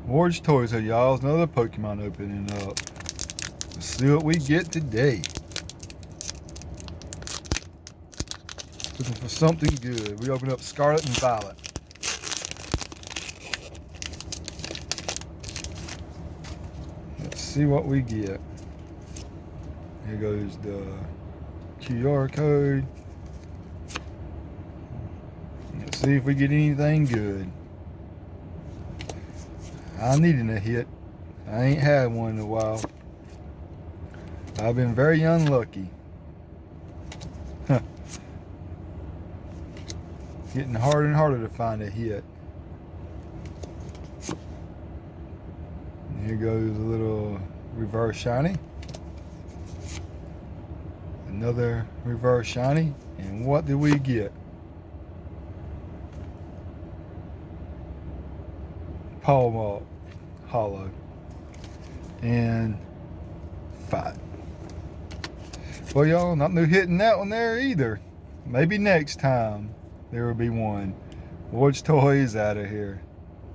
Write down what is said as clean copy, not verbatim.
Ward's Toys, so y'all. It's another Pokemon opening up. Let's see what we get today. Looking for something good. We open up Scarlet and Violet. Let's see what we get. Here goes the QR code. Let's see if we get anything good. I needed a hit. I ain't had one in a while. I've been very unlucky. Getting harder and harder to find a hit. And here goes a little reverse shiny. Another reverse shiny. And what did we get? Palm hollow and 5. Well, y'all, not no hitting that one there either. Maybe next time there will be one. Ward's Toys out of here.